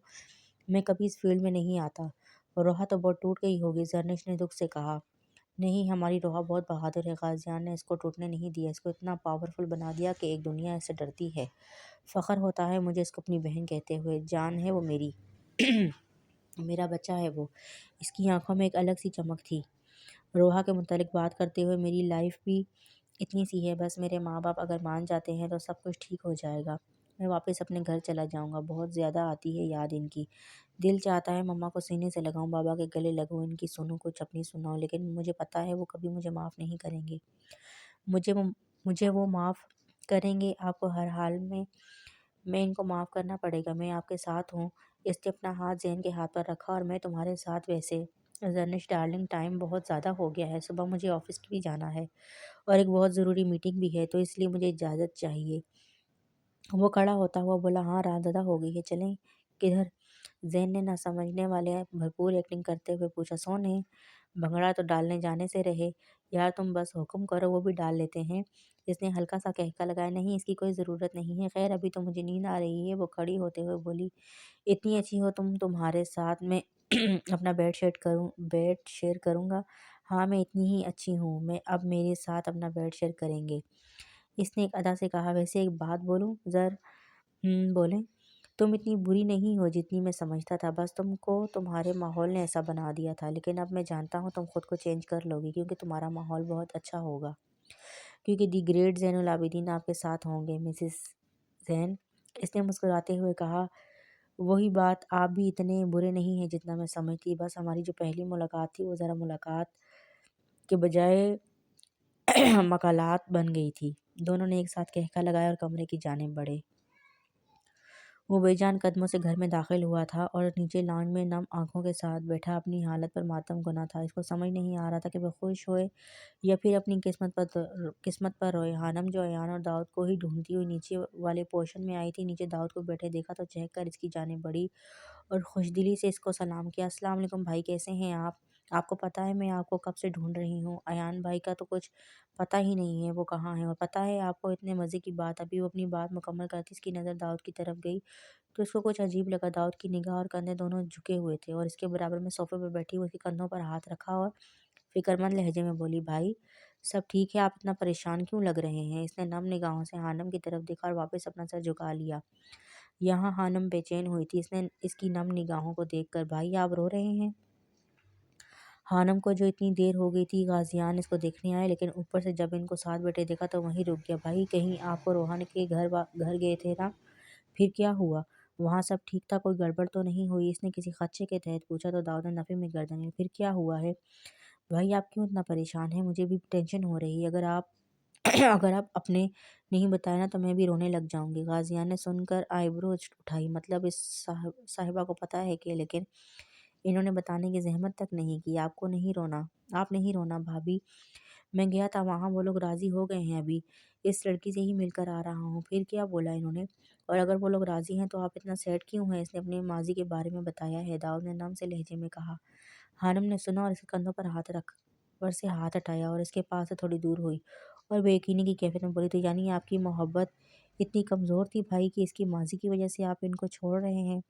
میں کبھی اس فیلڈ میں نہیں آتا۔ روحا تو بہت ٹوٹ گئی ہوگی، زرنش نے دکھ سے کہا۔ نہیں، ہماری روحا بہت بہادر ہے، غازیان نے اس کو ٹوٹنے نہیں دیا، اس کو اتنا پاورفل بنا دیا کہ ایک دنیا اس سے ڈرتی ہے۔ فخر ہوتا ہے مجھے اس کو اپنی بہن کہتے ہوئے، جان ہے وہ میری میرا بچہ ہے وہ۔ اس کی آنکھوں میں ایک الگ سی چمک تھی۔ روحا کے متعلق بات کرتے ہوئے، میری لائف بھی اتنی سی ہے، بس میرے ماں باپ اگر مان جاتے ہیں تو سب کچھ ٹھیک ہو جائے گا، میں واپس اپنے گھر چلا جاؤں گا، بہت زیادہ آتی ہے یاد ان کی، دل چاہتا ہے مما کو سینے سے لگاؤں، بابا کے گلے لگوں، ان کی سنوں، کچھ اپنی سناؤں، لیکن مجھے پتہ ہے وہ کبھی مجھے معاف نہیں کریں گے۔ مجھے وہ معاف کریں گے، آپ کو ہر حال میں ان کو معاف کرنا پڑے گا، میں آپ کے ساتھ ہوں۔ اس نے اپنا ہاتھ زین کے ہاتھ پر رکھا، اور میں تمہارے ساتھ ویسے۔ زرنش ڈارلنگ، ٹائم بہت زیادہ ہو گیا ہے، صبح مجھے آفس بھی جانا ہے اور ایک بہت ضروری میٹنگ بھی ہے، تو اس لیے مجھے اجازت چاہیے۔ وہ کھڑا ہوتا ہوا بولا، ہاں رات زیادہ ہو گئی ہے، چلیں؟ کدھر؟ زین نے نہ سمجھنے والے بھرپور ایکٹنگ کرتے ہوئے پوچھا، سونے؟ بھنگڑا تو ڈالنے جانے سے رہے، یار تم بس حکم کرو وہ بھی ڈال لیتے ہیں۔ اس نے ہلکا سا کہکا لگایا، نہیں اس کی کوئی ضرورت نہیں ہے، خیر ابھی تو مجھے نیند آ رہی ہے۔ وہ کھڑی ہوتے ہوئے بولی، اتنی اچھی ہو تم، تمہارے ساتھ میں اپنا بیڈ شیئر کروں گا؟ ہاں میں اتنی ہی اچھی ہوں، میں اب میرے ساتھ اپنا بیڈ شیئر کریں گے؟ اس نے ایک ادا سے کہا، ویسے ایک بات بولوں؟ بولیں۔ تم اتنی بری نہیں ہو جتنی میں سمجھتا تھا، بس تم کو تمہارے ماحول نے ایسا بنا دیا تھا، لیکن اب میں جانتا ہوں تم خود کو چینج کر لو گی، کیونکہ تمہارا ماحول بہت اچھا ہوگا، کیونکہ دی گریٹ زین العابدین آپ کے ساتھ ہوں گے، مسز زین۔ اس نے مسکراتے ہوئے کہا، وہی بات، آپ بھی اتنے برے نہیں ہیں جتنا میں سمجھتی، بس ہماری جو پہلی ملاقات تھی وہ ذرا ملاقات کے بجائے مقالات بن گئی تھی۔ دونوں نے ایک ساتھ کہکا لگایا اور کمرے کی جانب بڑھے۔ وہ بے جان قدموں سے گھر میں داخل ہوا تھا اور نیچے لان میں نم آنکھوں کے ساتھ بیٹھا اپنی حالت پر ماتم گنا تھا۔ اس کو سمجھ نہیں آ رہا تھا کہ وہ خوش ہوئے یا پھر اپنی قسمت پر روئے۔ ہانم جو ایان اور داؤد کو ہی ڈھونڈتی ہوئی نیچے والے پورشن میں آئی تھی، نیچے داؤد کو بیٹھے دیکھا تو چہک کر اس کی جانب بڑھی اور خوش دلی سے اس کو سلام کیا، السلام علیکم بھائی، کیسے ہیں آپ کو پتہ ہے میں آپ کو کب سے ڈھونڈ رہی ہوں، ایان بھائی کا تو کچھ پتہ ہی نہیں ہے وہ کہاں ہیں، اور پتہ ہے آپ کو اتنے مزے کی بات، ابھی وہ اپنی بات مکمل کرتی اس کی نظر داؤد کی طرف گئی تو اس کو کچھ عجیب لگا۔ داؤد کی نگاہ اور کندھے دونوں جھکے ہوئے تھے اور اس کے برابر میں صوفے پر بیٹھی وہ اس کے کندھوں پر ہاتھ رکھا اور فکرمند لہجے میں بولی، بھائی سب ٹھیک ہے، آپ اتنا پریشان کیوں لگ رہے ہیں؟ اس نے نم نگاہوں سے ہانم کی طرف دیکھا اور واپس اپنا سر جھکا لیا۔ یہاں ہانم بے چین ہوئی تھی، اس نے اس کی نم نگاہوں کو دیکھ کر، بھائی آپ رو رہے ہیں؟ ہانم کو جو اتنی دیر ہو گئی تھی غازیان اس کو دیکھنے آئے، لیکن اوپر سے جب ان کو ساتھ بیٹھے دیکھا تو وہیں رک گیا۔ بھائی کہیں آپ کو روحان کے گھر گئے تھے نا؟ پھر کیا ہوا؟ وہاں سب ٹھیک تھا، کوئی گڑبڑ تو نہیں ہوئی؟ اس نے کسی خدشے کے تحت پوچھا تو داؤد نے نفی میں گردن ہلی۔ پھر کیا ہوا ہے؟ بھائی آپ کیوں اتنا پریشان ہیں؟ مجھے بھی ٹینشن ہو رہی ہے، اگر آپ اپنے نہیں بتائے نا تو میں بھی رونے لگ جاؤں گی۔ غازیان نے سن کر آئی بروز اٹھائی، مطلب اس صاحبہ کو پتہ ہے کہ، لیکن انہوں نے بتانے کی زحمت تک نہیں کی۔ آپ نہیں رونا بھابھی، میں گیا تھا وہاں، وہ لوگ راضی ہو گئے ہیں، ابھی اس لڑکی سے ہی مل کر آ رہا ہوں۔ پھر کیا بولا انہوں نے؟ اور اگر وہ لوگ راضی ہیں تو آپ اتنا سیڈ کیوں ہیں؟ اس نے اپنے ماضی کے بارے میں بتایا ہے، داؤد نے نم سے لہجے میں کہا۔ ہانم نے سنا اور اس کے کندھوں پر ہاتھ رکھ پر سے ہاتھ ہٹایا اور اس کے پاس سے تھوڑی دور ہوئی اور بے یقینی کی کیفیت میں بولی، تو یعنی آپ کی محبت اتنی کمزور تھی بھائی کہ اس کی ماضی کی وجہ سے آپ ان کو چھوڑ رہے ہیں،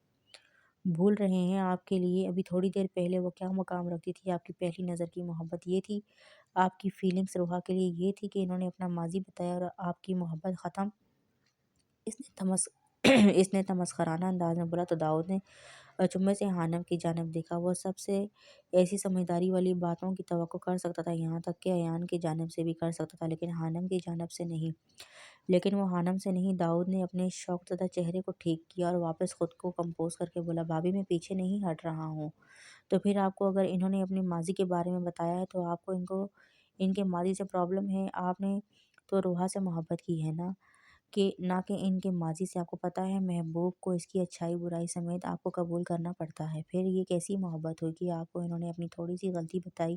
بھول رہے ہیں؟ آپ کے لیے ابھی تھوڑی دیر پہلے وہ کیا مقام رکھتی تھی؟ آپ کی پہلی نظر کی محبت یہ تھی؟ آپ کی فیلنگز روحا کے لیے یہ تھی کہ انہوں نے اپنا ماضی بتایا اور آپ کی محبت ختم؟ اس نے تمسخرانہ انداز میں بولا تو داؤد نے اچنبھے سے ہانم کی جانب دیکھا۔ وہ سب سے ایسی سمجھداری والی باتوں کی توقع کر سکتا تھا، یہاں تک کہ ایان کی جانب سے بھی کر سکتا تھا، لیکن ہانم کی جانب سے نہیں۔ وہ ہانم سے نہیں۔ داؤد نے اپنے شوق زدہ چہرے کو ٹھیک کیا اور واپس خود کو کمپوز کر کے بولا، بھابھی میں پیچھے نہیں ہٹ رہا ہوں، تو پھر آپ کو اگر انہوں نے اپنے ماضی کے بارے میں بتایا ہے تو آپ کو ان کے ماضی سے پرابلم ہے؟ آپ نے تو روحا سے محبت کی ہے نہ کہ ان کے ماضی سے؟ آپ کو پتہ ہے محبوب کو اس کی اچھائی برائی سمیت آپ کو قبول کرنا پڑتا ہے، پھر یہ کیسی محبت ہوئی کہ آپ کو انہوں نے اپنی تھوڑی سی غلطی بتائی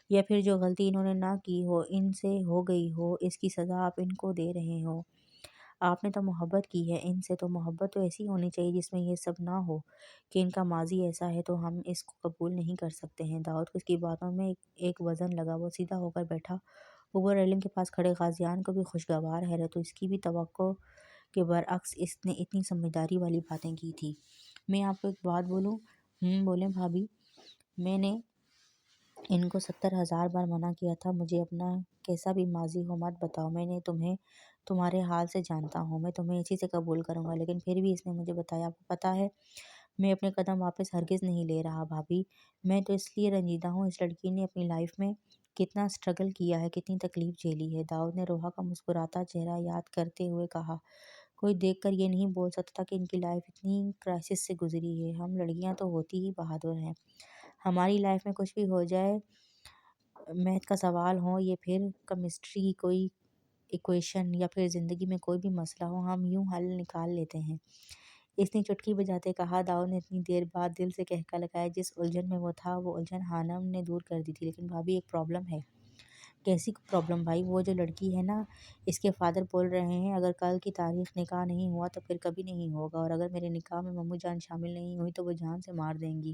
یا پھر جو غلطی انہوں نے نہ کی ہو، ان سے ہو گئی ہو، اس کی سزا آپ ان کو دے رہے ہو۔ آپ نے تو محبت کی ہے ان سے، تو محبت تو ایسی ہونی چاہیے جس میں یہ سب نہ ہو کہ ان کا ماضی ایسا ہے تو ہم اس کو قبول نہیں کر سکتے ہیں۔ داؤد کو اس کی باتوں میں ایک وزن لگا، وہ سیدھا ہو کر بیٹھا۔ اوپر ریلنگ کے پاس کھڑے غازیان کو بھی خوشگوار حیرت، تو اس کی بھی توقع کے برعکس اس نے اتنی سمجھداری والی باتیں کی تھی۔ میں آپ کو ایک بات بولوں؟ بولیں بھابھی؟ میں نے ان کو 70,000 بار منع کیا تھا، مجھے اپنا کیسا بھی ماضی ہو مت بتاؤ، میں نے تمہیں تمہارے حال سے جانتا ہوں، میں تمہیں اسی سے قبول کروں گا، لیکن پھر بھی اس نے مجھے بتایا۔ آپ کو پتہ ہے میں اپنے قدم واپس ہرگز نہیں لے رہا بھابھی، میں تو اس لیے رنجیدہ ہوں، اس لڑکی نے اپنی لائف میں کتنا سٹرگل کیا ہے، کتنی تکلیف جھیلی ہے۔ داؤد نے روحا کا مسکراتا چہرہ یاد کرتے ہوئے کہا، کوئی دیکھ کر یہ نہیں بول سکتا تھا کہ ان کی لائف اتنی کرائسس سے گزری ہے۔ ہم لڑکیاں تو ہوتی ہی بہادر ہیں، ہماری لائف میں کچھ بھی ہو جائے، میتھ کا سوال ہو یا پھر کیمسٹری کی کوئی ایکویشن یا پھر زندگی میں کوئی بھی مسئلہ ہو، ہم یوں حل نکال لیتے ہیں۔ اس نے چٹکی بجاتے کہا۔ داؤد نے اتنی دیر بعد دل سے کہکا لگایا، جس الجھن میں وہ تھا وہ الجھن خانم نے دور کر دی تھی۔ لیکن بھابھی ایک پرابلم ہے۔ کیسی پرابلم بھائی؟ وہ جو لڑکی ہے نا، اس کے فادر بول رہے ہیں اگر کل کی تاریخ نکاح نہیں ہوا تو پھر کبھی نہیں ہوگا، اور اگر میرے نکاح میں ممو جان شامل نہیں ہوئی تو وہ جان سے مار دیں گی۔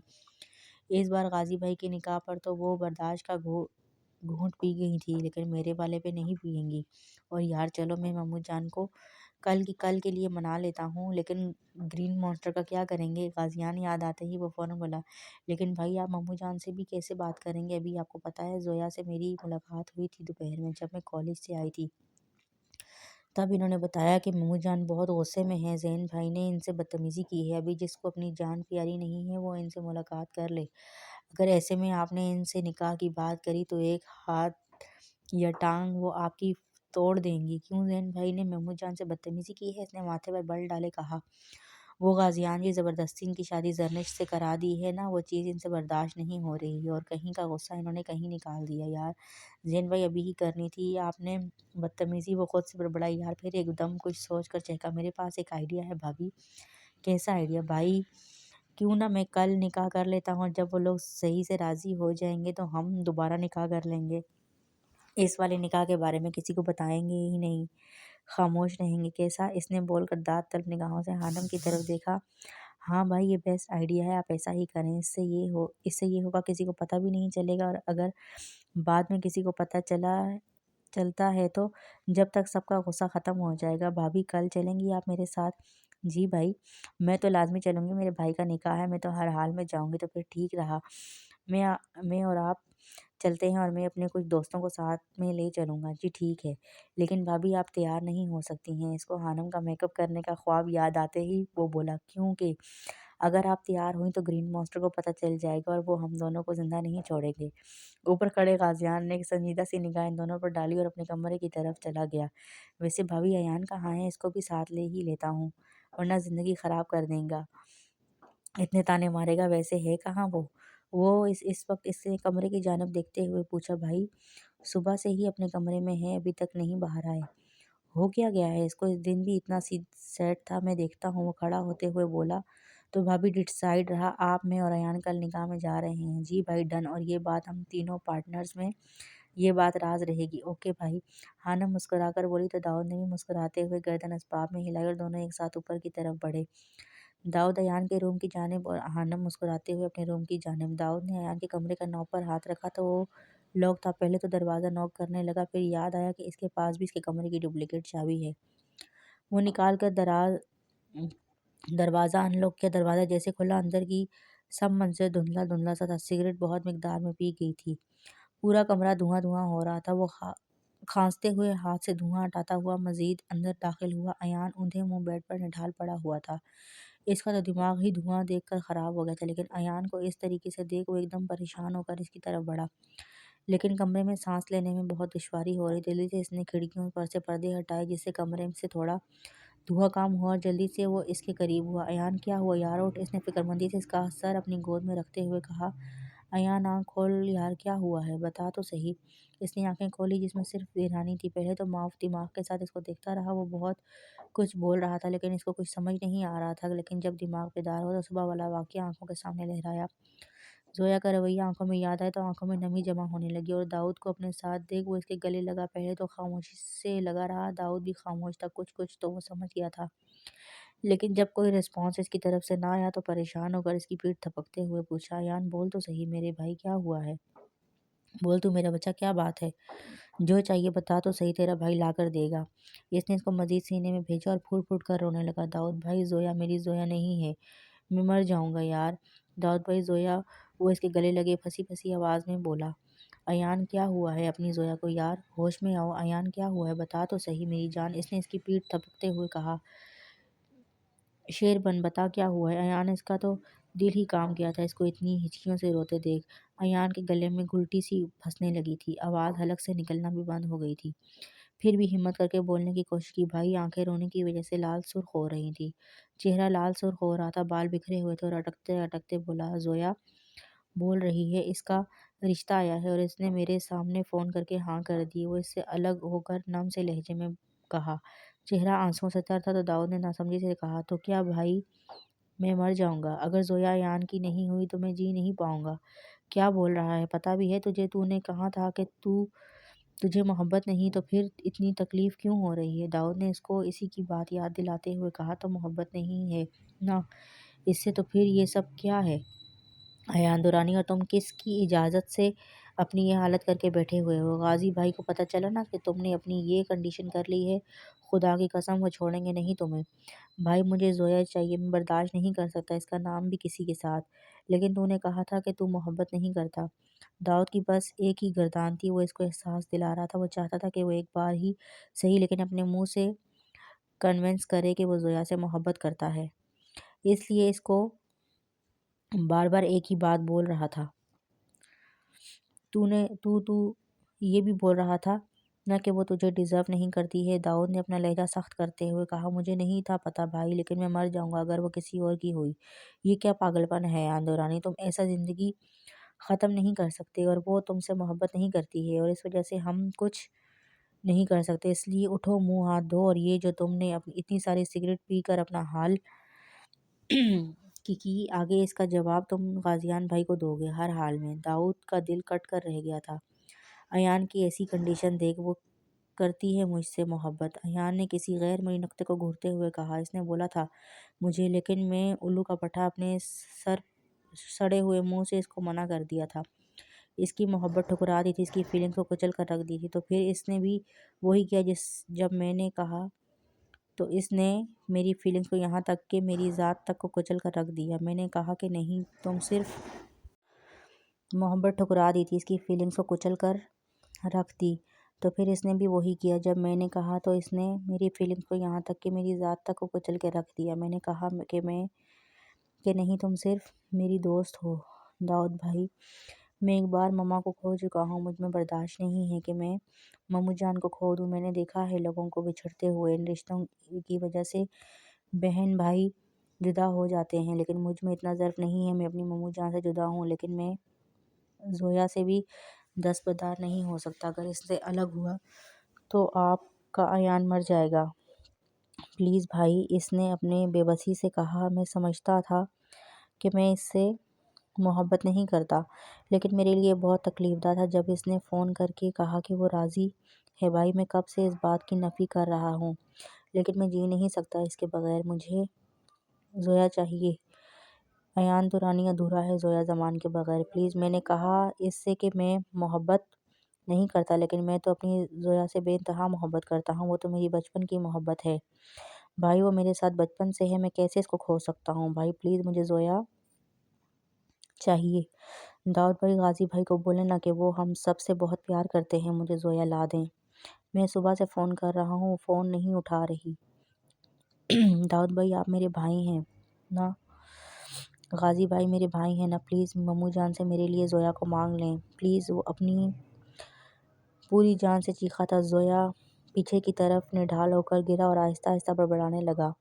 اس بار غازی بھائی کے نکاح پر تو وہ برداشت کا گھونٹ پی گئی تھی، لیکن میرے والے پہ نہیں پئیں گی۔ اور یار چلو میں ممو جان کو کل کے لیے منا لیتا ہوں، لیکن گرین مانسٹر کا کیا کریں گے؟ غازیان یاد آتے ہی وہ فوراً بولا، لیکن بھائی آپ ممو جان سے بھی کیسے بات کریں گے؟ ابھی آپ کو پتہ ہے زویا سے میری ملاقات ہوئی تھی دوپہر میں، جب میں کالج سے آئی تھی، تب انہوں نے بتایا کہ ممو جان بہت غصے میں ہیں، زین بھائی نے ان سے بدتمیزی کی ہے، ابھی جس کو اپنی جان پیاری نہیں ہے وہ ان سے ملاقات کر لے۔ اگر ایسے میں آپ نے ان سے نکاح کی بات کری تو ایک ہاتھ یا ٹانگ وہ آپ کی توڑ دیں گی۔ کیوں زین بھائی نے ممو جان سے بدتمیزی کی ہے؟ اس نے ماتھے پر بل ڈالے کہا، وہ غازیان جی زبردستی ان کی شادی زرنش سے کرا دی ہے نا، وہ چیز ان سے برداشت نہیں ہو رہی ہے، اور کہیں کا غصہ انہوں نے کہیں نکال دیا۔ یار زین بھائی ابھی ہی کرنی تھی آپ نے بدتمیزی، وہ خود سے بڑبڑائی۔ یار پھر ایک دم کچھ سوچ کر چہکا، میرے پاس ایک آئیڈیا ہے بھابھی۔ کیسا آئیڈیا بھائی؟ کیوں نہ میں کل نکاح کر لیتا ہوں، جب وہ لوگ صحیح سے راضی ہو جائیں گے تو ہم دوبارہ نکاح کر لیں گے، اس والے نکاح کے بارے میں کسی کو بتائیں گے ہی نہیں، خاموش رہیں گے۔ کیسا؟ اس نے بول کر دانت طلب نگاہوں سے خانم کی طرف دیکھا۔ ہاں بھائی یہ بیسٹ آئیڈیا ہے، آپ ایسا ہی کریں، اس سے یہ ہوگا کسی کو پتہ بھی نہیں چلے گا، اور اگر بعد میں کسی کو پتہ چلتا ہے تو جب تک سب کا غصہ ختم ہو جائے گا۔ بھابھی کل چلیں گی آپ میرے ساتھ؟ جی بھائی میں تو لازمی چلوں گی، میرے بھائی کا نکاح ہے، میں تو ہر حال میں جاؤں گی۔ تو پھر ٹھیک رہا، میں اور آپ چلتے ہیں، اور میں اپنے کچھ دوستوں کو ساتھ میں لے چلوں گا۔ جی ٹھیک ہے، لیکن بھابھی آپ تیار نہیں ہو سکتی ہیں۔ اس کو خانم کا میک اپ کرنے کا خواب یاد آتے ہی وہ بولا، کیونکہ اگر آپ تیار ہوئیں تو گرین مانسٹر کو پتہ چل جائے گا اور وہ ہم دونوں کو زندہ نہیں چھوڑیں گے۔ اوپر کھڑے غازیان نے ایک سنجیدہ سی نگاہ ان دونوں پر ڈالی اور اپنے کمرے کی طرف چلا گیا۔ ویسے بھابھی ایان کہاں ہے؟ اس کو بھی ساتھ لے ہی لیتا ہوں، ورنہ زندگی خراب کر دیں گا، اتنے تانے مارے گا۔ ویسے ہے کہاں وہ اس وقت اس سے کمرے کی جانب دیکھتے ہوئے پوچھا۔ بھائی صبح سے ہی اپنے کمرے میں ہے، ابھی تک نہیں باہر آئے، ہو کیا گیا ہے اس کو؟ اس دن بھی اتنا سیٹ تھا، میں دیکھتا ہوں۔ وہ کھڑا ہوتے ہوئے بولا، تو بھابھی ڈسائیڈ رہا، آپ میں اور ایان کل نکاح میں جا رہے ہیں؟ جی بھائی ڈن، اور یہ بات ہم تینوں پارٹنرز میں یہ بات راز رہے گی۔ اوکے بھائی، خانم مسکرا کر بولی، تو داؤد نے بھی مسکراتے ہوئے گردن اسباب میں ہلائی اور دونوں ایک ساتھ اوپر کی طرف بڑھے۔ داؤد ایان کے روم کی جانب اور خانم مسکراتے ہوئے اپنے روم کی جانب۔ داؤد نے ایان کے کمرے کا نوب پر ہاتھ رکھا تو وہ لاک تھا۔ پہلے تو دروازہ نوک کرنے لگا، پھر یاد آیا کہ اس کے پاس بھی اس کے کمرے کی ڈپلیکیٹ چابی ہے۔ وہ نکال کر دروازہ ان لوک کیا، دروازہ جیسے کھلا اندر کی سب منظر دھندلا دھندلا سا تھا، سگریٹ بہت مقدار میں پی گئی تھی، پورا کمرہ دھواں دھواں ہو رہا تھا۔ وہ کھانستے ہوئے ہاتھ سے دھواں ہٹاتا ہوا مزید اندر داخل ہوا۔ ایان اوندھے منہ بیڈ پر نڈھال پڑا ہوا تھا، اس کا تو دماغ ہی دھواں دیکھ کر خراب ہو گیا تھا، لیکن ایان کو اس طریقے سے دیکھ وہ ایک دم پریشان ہو کر اس کی طرف بڑھا، لیکن کمرے میں سانس لینے میں بہت دشواری ہو رہی تھی۔ جلدی سے اس نے کھڑکیوں پر سے پردے ہٹائے جس سے کمرے سے تھوڑا دھواں کام ہوا، اور جلدی سے وہ اس کے قریب ہوا۔ ایان کیا ہوا یار؟ اٹھ، اس نے فکرمندی سے اس کا سر اپنی گود میں رکھتے ہوئے کہا۔ ایان آنکھ کھول یار، کیا ہوا ہے بتا تو صحیح۔ اس نے آنکھیں کھولی جس میں صرف ویرانی تھی۔ پہلے تو معاف دماغ کے ساتھ اس کو دیکھتا رہا، وہ بہت کچھ بول رہا تھا لیکن اس کو کچھ سمجھ نہیں آ رہا تھا، لیکن جب دماغ بیدار ہوا تو صبح والا واقعہ آنکھوں کے سامنے لہرایا۔ زویا کا رویہ آنکھوں میں یاد آیا تو آنکھوں میں نمی جمع ہونے لگی اور داؤد کو اپنے ساتھ دیکھ وہ اس کے گلے لگا۔ پہلے تو خاموشی سے لگا رہا، داؤد بھی خاموش تھا، کچھ تو وہ سمجھ گیا تھا، لیکن جب کوئی رسپانس اس کی طرف سے نہ آیا تو پریشان ہو کر اس کی پیٹھ تھپکتے ہوئے پوچھا، ایان بول تو صحیح میرے بھائی، کیا ہوا ہے؟ بول تو میرا بچہ، کیا بات ہے؟ جو چاہیے بتا تو صحیح، تیرا بھائی لا کر دے گا۔ اس نے اس کو مزید سینے میں بھیجا اور پھوٹ پھوٹ کر رونے لگا۔ داؤد بھائی، زویا میری زویا نہیں ہے، میں مر جاؤں گا یار۔ داؤد بھائی، زویا، وہ اس کے گلے لگے پھنسی پھنسی آواز میں بولا۔ ایان، کیا ہوا ہے اپنی زویا کو یار؟ ہوش میں آؤ ایان، کیا ہوا ہے؟ بتا تو صحیح میری جان، اس نے اس کی پیٹھ تھپکتے ہوئے کہا۔ شیر بن، بتا کیا ہوا ہے ایان، اس کا تو دل ہی کام گیا تھا اس کو اتنی ہچکیوں سے روتے دیکھ۔ ایان کے گلے میں گھلٹی سی پھنسنے لگی تھی، آواز حلق سے نکلنا بھی بند ہو گئی تھی، پھر بھی ہمت کر کے بولنے کی کوشش کی۔ بھائی، آنکھیں رونے کی وجہ سے لال سرخ ہو رہی تھی، چہرہ لال سرخ ہو رہا تھا، بال بکھرے ہوئے تھے اور اٹکتے اٹکتے بولا، زویا بول رہی ہے، اس کا رشتہ آیا ہے اور اس نے میرے سامنے فون کر کے ہاں کر دی۔ وہ اس سے الگ ہو کر نم سے لہجے میں کہا، چہرہ آنسوؤں سے تر تھا۔ تو داؤد نے ناسمجھی سے کہا، تو کیا بھائی میں مر جاؤں گا؟ اگر زویا ایان کی نہیں ہوئی تو میں جی نہیں پاؤں گا۔ کیا بول رہا ہے؟ پتہ بھی ہے تجھے؟ تو نے کہا تھا کہ تجھے محبت نہیں، تو پھر اتنی تکلیف کیوں ہو رہی ہے؟ داؤد نے اس کو اسی کی بات یاد دلاتے ہوئے کہا، تو محبت نہیں ہے نا اس سے، تو پھر یہ سب کیا ہے؟ ایان دورانی، اور تم کس کی اجازت سے اپنی یہ حالت کر کے بیٹھے ہوئے ہو؟ غازی بھائی کو پتہ چلا نا کہ تم نے اپنی یہ کنڈیشن کر لی ہے، خدا کی قسم وہ چھوڑیں گے نہیں تمہیں۔ بھائی مجھے زویا چاہیے، میں برداشت نہیں کر سکتا اس کا نام بھی کسی کے ساتھ۔ لیکن تو نے کہا تھا کہ تو محبت نہیں کرتا۔ داؤد کی بس ایک ہی گردان تھی، وہ اس کو احساس دلا رہا تھا، وہ چاہتا تھا کہ وہ ایک بار ہی صحیح لیکن اپنے منہ سے کنونس کرے کہ وہ زویا سے محبت کرتا ہے، اس لیے اس کو بار بار ایک ہی بات بول رہا تھا۔ تو یہ بھی بول رہا تھا نہ کہ وہ تجھے ڈیزرو نہیں کرتی ہے۔ داؤد نے اپنا لہجہ سخت کرتے ہوئے کہا، مجھے نہیں تھا پتہ بھائی، لیکن میں مر جاؤں گا اگر وہ کسی اور کی ہوئی۔ یہ کیا پاگل پن ہے ایان دورانی، تم ایسا زندگی ختم نہیں کر سکتے، اور وہ تم سے محبت نہیں کرتی ہے اور اس وجہ سے ہم کچھ نہیں کر سکتے، اس لیے اٹھو، منہ ہاتھ دھو، اور یہ جو تم نے اتنی ساری سگریٹ پی کر اپنا حال کی آگے اس کا جواب تم غازیان بھائی کو دو گے ہر حال میں۔ داؤد کا دل کٹ کر رہ گیا تھا۔ ایان کی ایسی کنڈیشن دیکھ، وہ کرتی ہے مجھ سے محبت؟ ایان نے کسی غیر معی نقطے کو گھورتے ہوئے کہا، اس نے بولا تھا مجھے، لیکن میں الو کا پٹھا اپنے سڑے ہوئے منہ سے اس کو منع کر دیا تھا۔ اس کی محبت ٹھکرا دی تھی، اس کی فیلنگز کو کچل کر رکھ دی تھی، تو پھر اس نے بھی وہی کیا جب میں نے کہا تو اس نے میری فیلنگز کو یہاں تک کہ میری ذات تک کو کچل کر رکھ دیا۔ میں نے کہا کہ نہیں، تم صرف محبت ٹھکرا دی تھی، اس کی فیلنگز کو کچل کر رکھ دی، تو پھر اس نے بھی وہی کیا جب میں نے کہا تو اس نے میری فیلنگز کو یہاں تک کہ میری ذات تک کو کچل کے رکھ دیا۔ میں نے کہا کہ نہیں، تم صرف میری دوست ہو۔ داؤد بھائی، میں ایک بار مما کو کھو چکا ہوں، مجھ میں برداشت نہیں ہے کہ میں ممو جان کو کھو دوں۔ میں نے دیکھا ہے لوگوں کو بچھڑتے ہوئے، ان رشتوں کی وجہ سے بہن بھائی جدا ہو جاتے ہیں، لیکن مجھ میں اتنا ظرف نہیں ہے، میں اپنی ممو جان سے جدا ہوں، لیکن میں زویا سے بھی دستبردار نہیں ہو سکتا۔ اگر اس سے الگ ہوا تو آپ کا ایان مر جائے گا۔ پلیز بھائی، اس نے اپنے بے بسی سے کہا، میں سمجھتا تھا کہ میں اس سے محبت نہیں کرتا، لیکن میرے لیے بہت تکلیف دہ تھا جب اس نے فون کر کے کہا کہ وہ راضی ہے۔ بھائی، میں کب سے اس بات کی نفی کر رہا ہوں، لیکن میں جی نہیں سکتا اس کے بغیر، مجھے زویا چاہیے۔ ایان دورانی ادھورا ہے زویا زمان کے بغیر، پلیز۔ میں نے کہا اس سے کہ میں محبت نہیں کرتا، لیکن میں تو اپنی زویا سے بے انتہا محبت کرتا ہوں، وہ تو میری بچپن کی محبت ہے۔ بھائی، وہ میرے ساتھ بچپن سے ہے، میں کیسے اس کو کھو سکتا ہوں؟ بھائی پلیز، مجھے زویا چاہیے۔ داؤد بھائی غازی بھائی کو بولیں نا کہ وہ ہم سب سے بہت پیار کرتے ہیں، مجھے زویا لا دیں۔ میں صبح سے فون کر رہا ہوں، وہ فون نہیں اٹھا رہی۔ داؤد بھائی، آپ میرے بھائی ہیں نا؟ غازی بھائی میرے بھائی ہیں نا؟ پلیز ممو جان سے میرے لیے زویا کو مانگ لیں پلیز۔ وہ اپنی پوری جان سے چیخا تھا۔ زویا پیچھے کی طرف نڈھال ہو کر گرا اور آہستہ آہستہ بڑبڑانے لگا،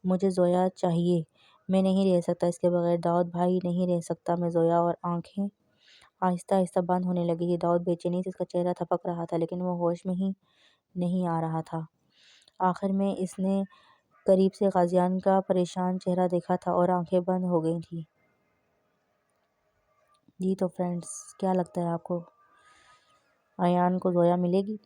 مجھے زویا چاہیے، میں نہیں رہ سکتا اس کے بغیر۔ داؤد بھائی نہیں رہ سکتا میں زویا، اور آنکھیں آہستہ آہستہ بند ہونے لگی تھی۔ داؤد بے چینی سے اس کا چہرہ تھپک رہا تھا، لیکن وہ ہوش میں ہی نہیں آ رہا تھا۔ آخر میں اس نے قریب سے غازیان کا پریشان چہرہ دیکھا تھا اور آنکھیں بند ہو گئی تھیں۔ جی تو فرینڈس، کیا لگتا ہے آپ کو ایان کو زویا ملے گی؟